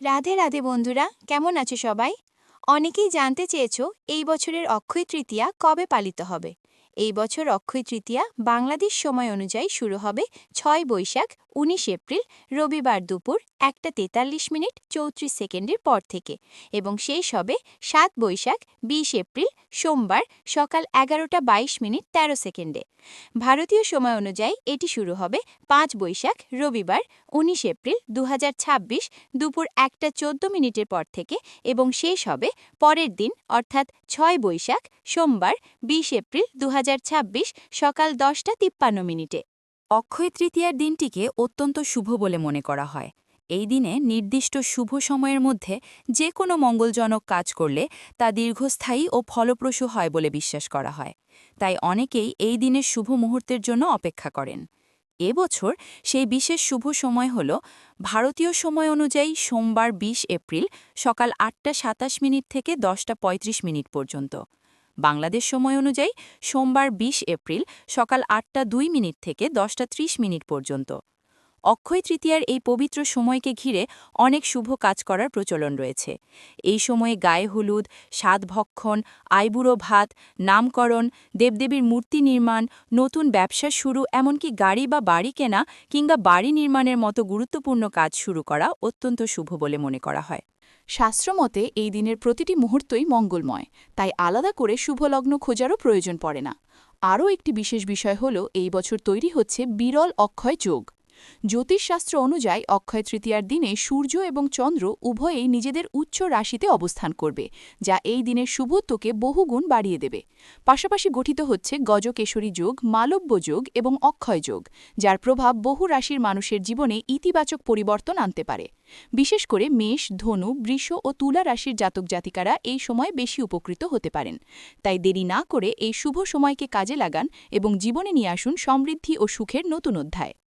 রাধে রাধে বন্ধুরা, কেমন আছো সবাই? অনেকেই জানতে চেয়েছো এই বছরের অক্ষয় তৃতীয়া কবে পালিত হবে। এই বছর অক্ষয় তৃতীয়া বাংলাদেশ সময় অনুযায়ী শুরু হবে 6 বৈশাখ 19 এপ্রিল রবিবার দুপুর 1:43 34 সেকেন্ডের পর থেকে এবং শেষ হবে 7 বৈশাখ 20 এপ্রিল সোমবার সকাল 11:22 13 সেকেন্ডে। ভারতীয় সময় অনুযায়ী এটি শুরু হবে 5 বৈশাখ রবিবার 19 এপ্রিল 2026 দুপুর 1:14 পর থেকে এবং শেষ হবে পরের দিন অর্থাৎ 6 বৈশাখ সোমবার 20 এপ্রিল 2026 সকাল 10:53। অক্ষয় তৃতীয়ার দিনটিকে অত্যন্ত শুভ বলে মনে করা হয়। এই দিনে নির্দিষ্ট শুভ সময়ের মধ্যে যে কোনো মঙ্গলজনক কাজ করলে তা দীর্ঘস্থায়ী ও ফলপ্রসূ হয় বলে বিশ্বাস করা হয়। তাই অনেকেই এই দিনের শুভ মুহূর্তের জন্য অপেক্ষা করেন। এবছর সেই বিশেষ শুভ সময় হল ভারতীয় সময় অনুযায়ী সোমবার 20 এপ্রিল সকাল 8:27 থেকে 10:35 পর্যন্ত। বাংলাদেশ সময় অনুযায়ী সোমবার 20 এপ্রিল সকাল 8:02 থেকে 10:30 পর্যন্ত। অক্ষয় তৃতীয়ার এই পবিত্র সময়কে ঘিরে অনেক শুভ কাজ করার প্রচলন রয়েছে। এই সময়ে গায়ে হলুদ, সাতভক্ষণ, আইবুড়ো ভাত, নামকরণ, দেবদেবীর মূর্তি নির্মাণ, নতুন ব্যবসা শুরু, এমনকি গাড়ি বা বাড়ি কেনা কিংবা বাড়ি নির্মাণের মতো গুরুত্বপূর্ণ কাজ শুরু করা অত্যন্ত শুভ বলে মনে করা হয়। শাস্ত্রমতে এই দিনের প্রতিটি মুহূর্তই মঙ্গলময়, তাই আলাদা করে শুভলগ্ন খোঁজারও প্রয়োজন পড়ে না। আরও একটি বিশেষ বিষয় হল এই বছর তৈরি হচ্ছে বিরল অক্ষয় যোগ। জ্যোতিষশাস্ত্র অনুযায়ী অক্ষয় তৃতীয়ার দিনে সূর্য এবং চন্দ্র উভয়েই নিজেদের উচ্চ রাশিতে অবস্থান করবে, যা এই দিনের শুভত্বকে বহুগুণ বাড়িয়ে দেবে। পাশাপাশি গঠিত হচ্ছে গজকেশরী যোগ, মালব্য যোগ এবং অক্ষয় যোগ, যার প্রভাব বহু রাশির মানুষের জীবনে ইতিবাচক পরিবর্তন আনতে পারে। বিশেষ করে মেষ, ধনু, বৃষ ও তুলা রাশির জাতক জাতিকারা এই সময় বেশি উপকৃত হতে পারেন। তাই দেরি না করে এই শুভ সময়কে কাজে লাগান এবং জীবনে নিয়ে আসুন সমৃদ্ধি ও সুখের নতুন অধ্যায়।